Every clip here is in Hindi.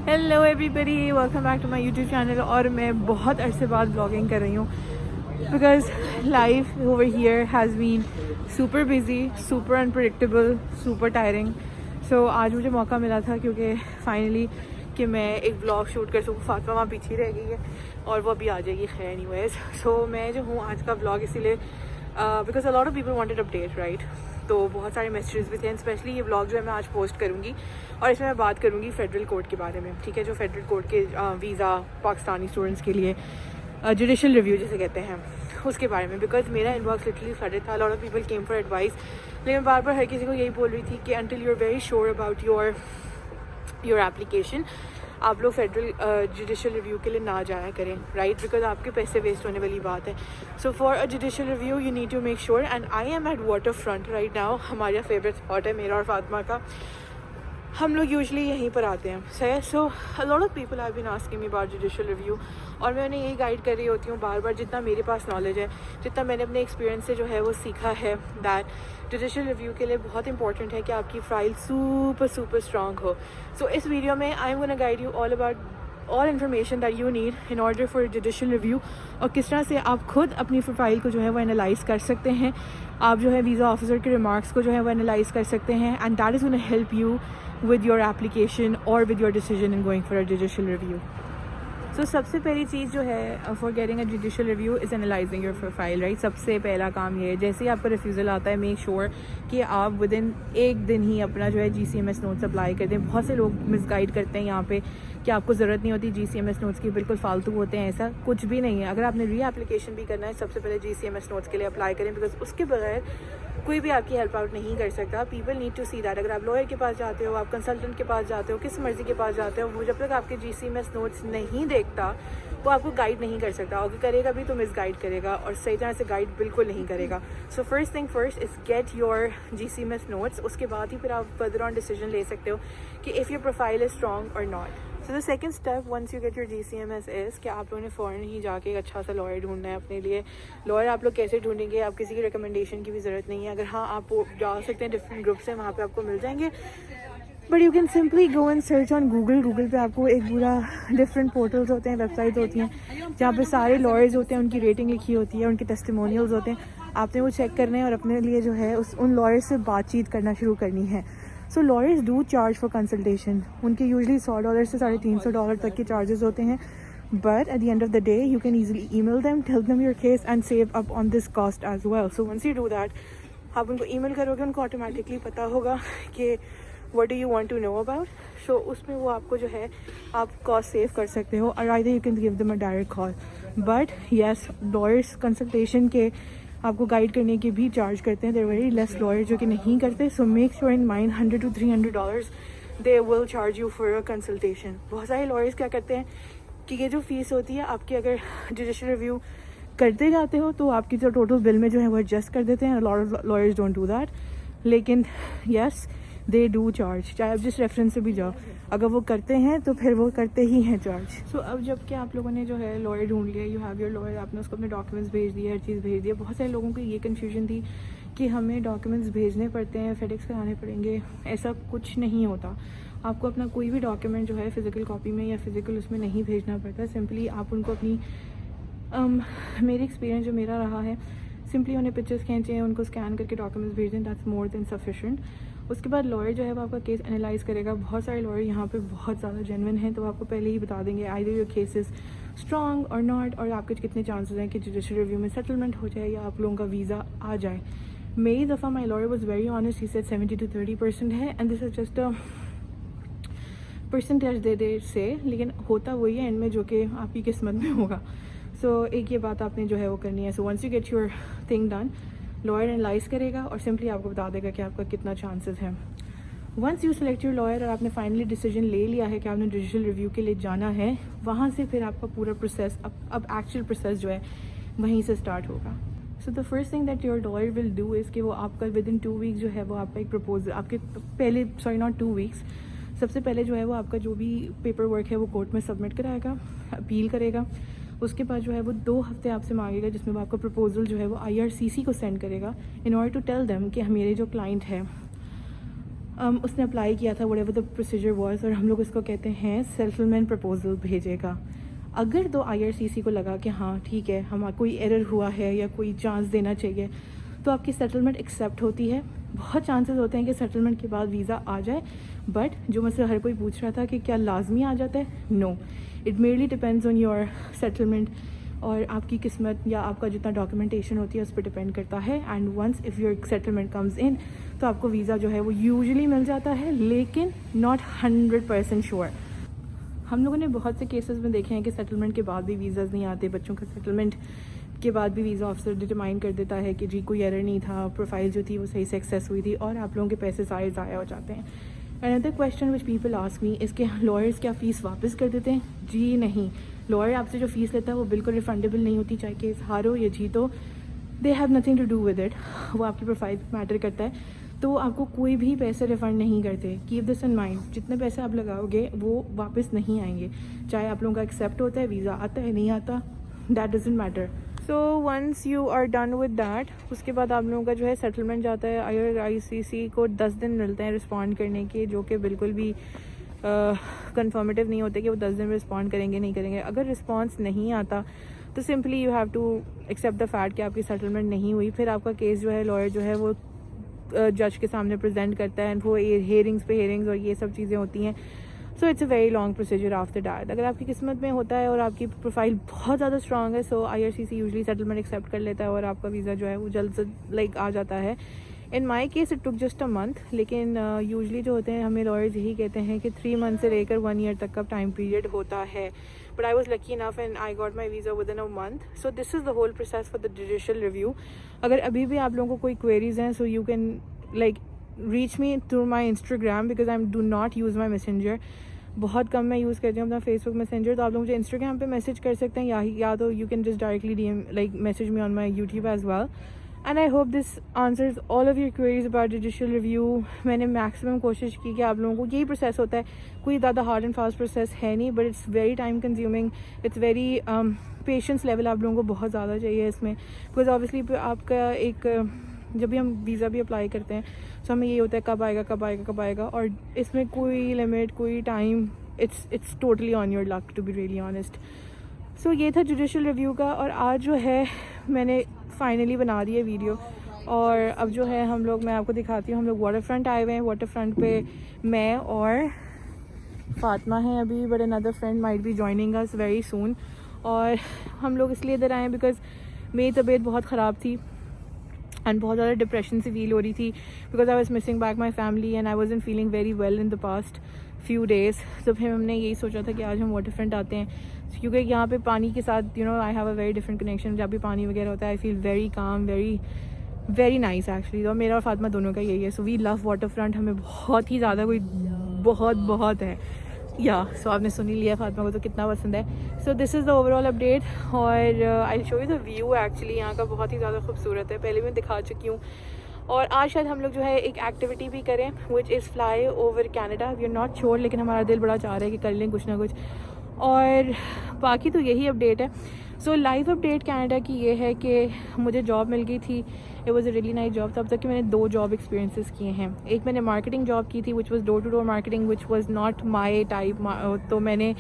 Hello everybody, welcome back to my YouTube channel. और मैं बहुत अरसे बाद ब्लॉगिंग कर रही हूँ because life over here has been super busy, super unpredictable, super tiring. So आज मुझे मौका मिला था क्योंकि फाइनली कि मैं एक ब्लॉग शूट कर सकूँ। फातिमा वहाँ पीछे रह गई है और वो अभी आ जाएगी। खैर एनीवेज, सो मैं जो हूँ आज का ब्लॉग इसीलिए because a lot of people wanted update right. तो बहुत सारे मैसेजेस भी थे। स्पेशली ये ब्लॉग जो है मैं आज पोस्ट करूँगी और इसमें मैं बात करूँगी फेडरल कोर्ट के बारे में। ठीक है, जो फेडरल कोर्ट के वीज़ा पाकिस्तानी स्टूडेंट्स के लिए जुडिशल रिव्यू जिसे कहते हैं उसके बारे में। बिकॉज मेरा इनबॉक्स लिटरली फ्लडेड था। Lot of people came for advice, लेकिन बार बार हर किसी को यही बोल रही थी कि until you are very sure about your application आप लोग फेडरल जुडिशल रिव्यू के लिए ना जाया करें राइट। बिकॉज आपके पैसे वेस्ट होने वाली बात है। So for a judicial review you need to make sure. And I am at water front right now. हमारा फेवरेट स्पॉट है मेरा और फातिमा का। हम लोग यूजली यहीं पर आते हैं। सही। So a lot of people have been asking me about judicial review और मैं उन्हें यही गाइड कर रही होती हूँ बार बार, जितना मेरे पास नॉलेज है, जितना मैंने अपने एक्सपीरियंस से जो है वो सीखा है, दैट जुडिशल रिव्यू के लिए बहुत इंपॉर्टेंट है कि आपकी फ़ाइल सुपर स्ट्रॉन्ग हो। सो इस वीडियो में I am gonna guide you all about all information that you need in order for judicial review और किस तरह से आप खुद अपनी फ़ाइल को जो है वो एनालाइज़ कर सकते हैं। आप जो है वीज़ा ऑफिसर के रिमार्क्स को जो है वो एनालाइज़ कर सकते हैं and that is gonna help you with your application or with your decision in going for a judicial review. So सबसे पहली चीज़ जो है for getting a judicial review is analyzing your file right। सबसे पहला काम ये है, जैसे ही आपका रिफ्यूज़ल आता है मेक श्योर कि आप विदिन एक दिन ही अपना जो है GCMS नोट्स अप्लाई कर दें। बहुत से लोग मिसगाइड करते हैं यहाँ पे कि आपको ज़रूरत नहीं होती GCMS नोट्स की, बिल्कुल फालतू होते हैं। ऐसा कुछ भी नहीं है। अगर आपने री एप्लीकेशन भी करना है सबसे पहले GCMS नोट्स के लिए अप्लाई करें बिकॉज उसके बगैर कोई भी आपकी हेल्प आउट नहीं कर सकता। People need to see that. अगर आप लॉयर के पास जाते हो, आप कंसल्टेंट के पास जाते हो, किस मर्जी के पास जाते हो, वो जब तक आपके GCMS नोट्स नहीं देखता वो आपको गाइड नहीं कर सकता। अगर करेगा भी तो मिस गाइड करेगा और सही तरह से गाइड बिल्कुल नहीं करेगा। So first thing first is gate your GCMS notes. उसके बाद ही फिर आप फर्दर ऑन डिसीजन ले सकते हो कि if your profile is strong और not. So the second step once you get your GCMS is कि आप लोगों ने फ़ौरन ही जाके एक अच्छा सा लॉयर ढूंढना है अपने लिए। लॉयर आप लोग कैसे ढूंढेंगे? आप किसी की रिकमेंडेशन की भी ज़रूरत नहीं है। अगर हाँ आप जा सकते हैं डिफरेंट ग्रुप से, वहाँ पे आपको मिल जाएंगे। But you can simply go and search on Google पे आपको एक पूरा डिफरेंट पोर्टल्स होते हैं, वेबसाइट्स होती हैं जहाँ पे सारे लॉयर्स होते हैं, उनकी रेटिंग लिखी होती है, उनके टेस्टिमोनियल्स होते हैं। आपने वो चेक करने हैं और अपने लिए जो है उन लॉयर्स से बातचीत करना शुरू करनी है। So lawyers do charge for consultation. उनके यूजली $100 से $350 तक के चार्जेस होते हैं। But at the end of the day, you can easily email them, tell them your case and save up on this cost as well. So once you do that, आप उनको ईमेल करोगे, उनको ऑटोमेटिकली पता होगा कि what do you want to know about. So उसमें वो आपको जो है आप कॉस्ट सेव कर सकते हो और either you can give them a direct call. But yes, lawyers consultation के आपको गाइड करने के भी चार्ज करते हैं। There are very less lawyers जो कि नहीं करते. So make sure in mind $100 to $300 they will charge you for a consultation. बहुत सारे lawyers क्या करते हैं कि ये जो फीस होती है आपकी, अगर जुडिशल रिव्यू करते जाते हो तो आपकी जो टोटल बिल में जो है वो एडजस्ट कर देते हैं। Lot of lawyers don't do that, लेकिन यस दे डू चार्ज। चाहे आप जिस रेफरेंस से भी जाओ, अगर वो करते हैं तो फिर वो करते ही हैं चार्ज। सो अब जब कि आप लोगों ने जो है लॉयर ढूंढ लिया, यू हैव योर लॉयर, आपने उसको अपने डॉक्यूमेंट्स भेज दिए, हर चीज़ भेज दिया। बहुत सारे लोगों को ये कन्फ्यूजन थी कि हमें डॉक्यूमेंट्स भेजने पड़ते हैं, फेडेक्स कराने पड़ेंगे। ऐसा कुछ नहीं होता। आपको अपना कोई भी डॉक्यूमेंट जो है फिज़िकल कॉपी में या फिज़िकल उसमें नहीं भेजना पड़ता। सिंपली आप उनको अपनी मेरी एक्सपीरियंस जो मेरा रहा है, सिंपली उन्हें पिक्चर्स खींचें, उनको स्कैन करके डॉक्यूमेंट्स भेज दें, दैट्स मोर देन सफिशेंट। उसके बाद लॉयर जो है वो आपका केस एनालाइज़ करेगा। बहुत सारे लॉयर यहाँ पे बहुत ज़्यादा जेन्युइन हैं, तो आपको पहले ही बता देंगे either your case is strong और नॉट, और आपके कितने चांसेस हैं कि जुडिशल रिव्यू में सेटलमेंट हो जाए या आप लोगों का वीज़ा आ जाए। मेरी दफ़ा my lawyer was very honest, he said 70 to 30% है and this is just a percentage they say, लेकिन होता वही है एंड में जो कि आपकी किस्मत में होगा। सो एक ये बात आपने जो है वो करनी है। So once you get your thing done, lawyer analyse करेगा और सिंपली आपको बता देगा कि आपका कितना चांसेस है। Once you select your lawyer और आपने फाइनली डिसीजन ले लिया है कि आपने जुडिशल रिव्यू के लिए जाना है, वहाँ से फिर आपका पूरा प्रोसेस अब एक्चुअल प्रोसेस जो है वहीं से स्टार्ट होगा। So the first thing that your lawyer will do is कि वो आपका विदिन 2 वीक्स जो है वो आपका एक प्रपोजल आपके पहले, सॉरी नॉट 2 वीक्स, सबसे पहले जो है वो आपका जो भी पेपर वर्क है वो कोर्ट में सबमिट कराएगा, अपील करेगा। उसके बाद जो है वो 2 हफ्ते आपसे मांगेगा जिसमें वो आपका प्रपोजल जो है वो IRCC को सेंड करेगा in order to tell them कि मेरे जो क्लाइंट है उसने अप्लाई किया था whatever the procedure was, और हम लोग उसको कहते हैं सेटलमेंट प्रपोजल भेजेगा। अगर तो IRCC को लगा कि हाँ ठीक है, हम कोई एरर हुआ है या कोई चांस देना चाहिए, तो आपकी सेटलमेंट एक्सेप्ट होती है। बहुत चांसेस होते हैं कि सेटलमेंट के बाद वीज़ा आ जाए, बट जो मुझसे हर कोई पूछ रहा था कि क्या लाजमी आ जाता है, no, it merely depends on your settlement, और आपकी किस्मत या आपका जितना डॉक्यूमेंटेशन होती है उस पर डिपेंड करता है। And once if your settlement comes in, तो आपको वीज़ा जो है वो यूजुअली मिल जाता है, लेकिन नॉट 100% श्योर। हम लोगों ने बहुत से केसेस में देखे हैं कि सेटलमेंट के बाद भी वीज़ाज़ नहीं आते, बच्चों का सेटलमेंट के बाद भी वीज़ा ऑफिसर डिटरमाइन कर देता है कि जी कोई एरर नहीं था, प्रोफाइल जो थी वो सही से एक्सेस हुई थी, और आप लोगों के पैसे सारे ज़ाया हो जाते हैं। Another question which people ask me is के लॉयर्स क्या फ़ीस वापस कर देते हैं? जी नहीं, लॉयर आपसे जो फ़ीस लेता है वो बिल्कुल रिफंडेबल नहीं होती, चाहे केस हारो या जीतो, they have nothing to do with it, वो आपकी प्रोफाइल मैटर करता है। तो आपको कोई भी पैसे रिफ़ंड नहीं करते, कीप दिस इन माइंड। जितने पैसे आप लगाओगे वो वापस नहीं आएंगे, चाहे आप लोगों का एक्सेप्ट होता है, वीज़ा आता है नहीं आता, that doesn't matter. So once you are done with that, उसके बाद आप लोगों का जो है सेटलमेंट जाता है। IRCC को 10 दिन मिलते हैं रिस्पॉन्ड करने के, जो कि बिल्कुल भी कंफर्मेटिव नहीं होते कि वो 10 दिन में रिस्पॉन्ड करेंगे नहीं करेंगे। अगर रिस्पॉन्स नहीं आता तो simply you have to accept the fact कि आपकी सेटलमेंट नहीं हुई। फिर आपका केस जो है लॉयर जो है वो जज के सामने प्रेजेंट करता है, वो हेयरिंग्स और ये सब चीज़ें होती हैं। So it's a very long procedure after that. अगर आपकी किस्मत में होता है और आपकी प्रोफाइल बहुत ज़्यादा स्ट्रॉन्ग है, सो IRCC यूजली सेटलमेंट एक्सेप्ट कर लेता है और आपका वीज़ा जो है वो जल्द से लाइक आ जाता है। In my case it took just a month, लेकिन यूजली जो होते हैं हमें लॉयर्स यही कहते हैं कि 3 मंथ से लेकर 1 ईयर तक का टाइम पीरियड होता है। But I was lucky enough and I got my visa within a month. So this is the whole process for the judicial review. अगर अभी भी आप लोगों को कोई क्वेरीज हैं, so you can like reach me through my Instagram because I do not use my messenger। बहुत कम मैं यूज़ करती हूँ अपना फेसबुक मैसेंजर, तो आप लोग मुझे इंस्टाग्राम पे मैसेज कर सकते हैं, या तो you can just directly DM like message me on my YouTube as well। and I hope this answers all of your queries about judicial review। मैंने मैक्सिमम कोशिश की कि आप लोगों को यही प्रोसेस होता है, कोई ज़्यादा हार्ड एंड फास्ट प्रोसेस है नहीं, but it's very time consuming, it's very patience level आप लोगों को बहुत ज़्यादा चाहिए इसमें। बिकॉज ऑब्वियसली आपका एक जब भी हम वीज़ा भी अप्लाई करते हैं तो हमें ये होता है कब आएगा कब आएगा कब आएगा, और इसमें कोई लिमिट कोई time, it's totally on your luck to be really honest. So ये था जुडिशियल रिव्यू का, और आज जो है मैंने फाइनली बना दी है वीडियो, और अब जो है हम लोग, मैं आपको दिखाती हूँ, हम लोग वाटर फ्रंट आए हुए हैं। वाटर फ्रंट पे मैं और फातिमा हैं अभी, but another friend might be joining us very soon. और हम लोग इसलिए इधर आए हैं बिकॉज मेरी तबीयत बहुत ख़राब थी एंड बहुत ज़्यादा डिप्रेशन से फील हो रही थी, because I was missing back my family and I wasn't feeling very well in the past few days. तो फिर हमने यही सोचा था कि आज हम वाटर फ्रंट आते हैं, क्योंकि यहाँ पे पानी के साथ I have a very different connection. जब भी पानी वगैरह होता है I feel very calm, very nice actually. तो मेरा और फातिमा दोनों का यही है। So we love water front, हमें बहुत ही ज़्यादा, कोई बहुत है सो आपने सुन ही लिया फातिमा को तो कितना पसंद है। So this is the overall update, और I show you the view. Actually यहाँ का बहुत ही ज़्यादा खूबसूरत है, पहले मैं दिखा चुकी हूँ। और आज शायद हम लोग जो है एक एक्टिविटी भी करें, which is fly over Canada. We are not sure, लेकिन हमारा दिल बड़ा चाह रहा है कि कर लें कुछ ना कुछ। और बाकी तो यही अपडेट है। सो लाइव अपडेट कनाडा की ये है कि मुझे जॉब मिल गई थी। It was a really nice job. तब तक कि मैंने 2 जॉब एक्सपीरियंसेस किए हैं। एक मैंने मार्केटिंग जॉब की थी, which was door to door marketing, which was not my type. तो मैंने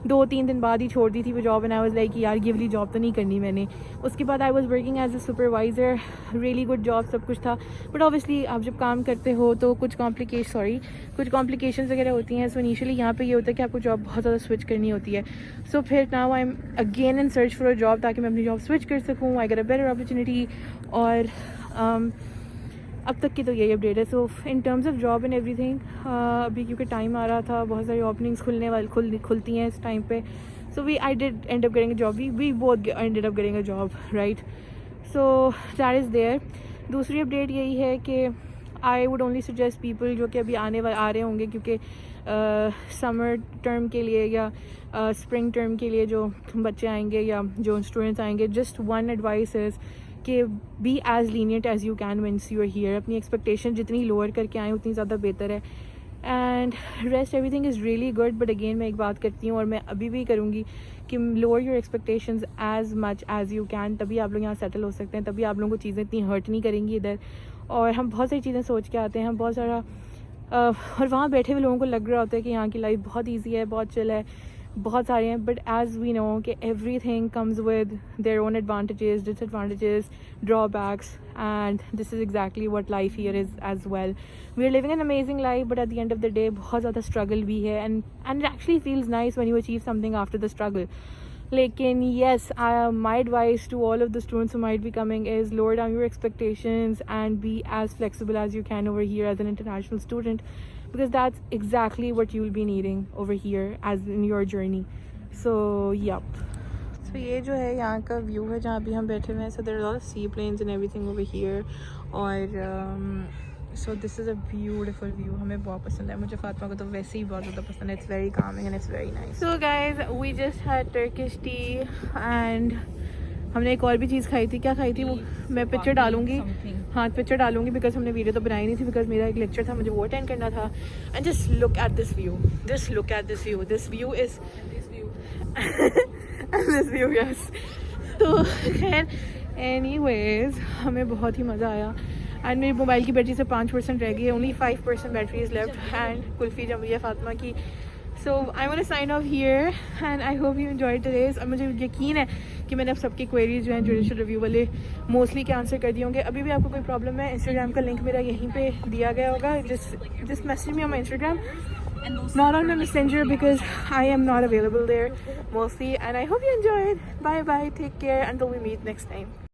2-3 दिन बाद ही छोड़ दी थी वो job, and I was like यार ये वाली जॉब तो नहीं करनी मैंने। उसके बाद I was working as a supervisor, really good job, सब कुछ था। बट ऑब्वियसली आप जब काम करते हो तो कुछ कॉम्प्लिकेशंस वगैरह होती हैं। सो इनिशियली यहाँ पे ये होता है कि आपको जॉब बहुत ज़्यादा स्विच करनी होती है। सो फिर now I am again in search for a job, ताकि मैं अपनी जॉब स्विच कर सकूँ, I get a better opportunity. और अब तक की तो यही अपडेट है। So in terms of job and everything, अभी क्योंकि टाइम आ रहा था, बहुत सारी ओपनिंग्स खुलती हैं इस टाइम पे। So I did end up getting a job, we both ended up getting a job, right. So that is there. दूसरी अपडेट यही है कि I would only suggest people जो कि अभी आ रहे होंगे, क्योंकि समर टर्म के लिए या स्प्रिंग टर्म के लिए जो बच्चे आएंगे या जो स्टूडेंट्स आएंगे, जस्ट वन एडवाइस इज़ कि be as lenient as you can whence you are here. अपनी एक्सपेक्टेशन जितनी लोअर करके आएँ उतनी ज़्यादा बेहतर है। And rest everything is really good. But again मैं एक बात करती हूँ, और मैं अभी भी करूँगी, कि lower your expectations as much as you can, तभी आप लोग यहाँ सेटल हो सकते हैं, तभी आप लोगों को चीज़ें इतनी हर्ट नहीं करेंगी इधर। और हम बहुत सारी चीज़ें सोच के आते हैं, हम बहुत सारा और वहाँ बैठे हुए लोगों को लग रहा होता है कि यहाँ की लाइफ बहुत ईजी है, बहुत चिल है, बहुत सारे हैं. बट एज वी नो कि everything comes with their own advantages, disadvantages, drawbacks, and this is exactly what life here is as well. We are living an amazing life, but at the end of the day बहुत ज़्यादा स्ट्रगल भी है. And it actually feels nice when you achieve something after the struggle. Lekin yes, my advice to all of the students who might be coming is lower down your expectations and be as flexible as you can over here as an international student, because that's exactly what you'll be needing over here as in your journey. So yep. So ये जो है यहाँ का व्यू है जहाँ भी हम बैठे हुए हैं. So there are a lot of seaplanes and everything over here. और so this is a beautiful view. हमें बहुत पसंद है. मुझे फातिमा को तो वैसे ही बहुत ज़्यादा पसंद है. It's very calming and it's very nice. So guys, we just had Turkish tea and हमने एक और भी चीज़ खाई थी. क्या खाई थी वो मैं पिक्चर डालूंगी. हाँ पिक्चर डालूंगी बिकॉज हमने वीडियो तो बनाई नहीं थी बिकॉज मेरा एक लेक्चर था, मुझे वो अटेंड करना था. And just look at this view. Just look at this view. This view is this view yes. तो खैर एनीवेज हमें बहुत ही मज़ा आया. एंड मेरी मोबाइल की बैटरी से 5% रह गई है. Only 5% battery is left. And kulfi जम रही है फातिमा की. So I want to sign off here and I hope you enjoyed today's. और मुझे यकीन है कि मैंने अब सबकी क्वेरीज जो हैं जुडिशल रिव्यू वाले मोस्टली के आंसर कर दिए होंगे. अभी भी आपको कोई प्रॉब्लम है, इंस्टाग्राम का लिंक मेरा यहीं पे दिया गया होगा. just message me on my Instagram, not on my messenger because I am not available there mostly. And I hope you enjoyed. Bye bye, take care until we meet next time.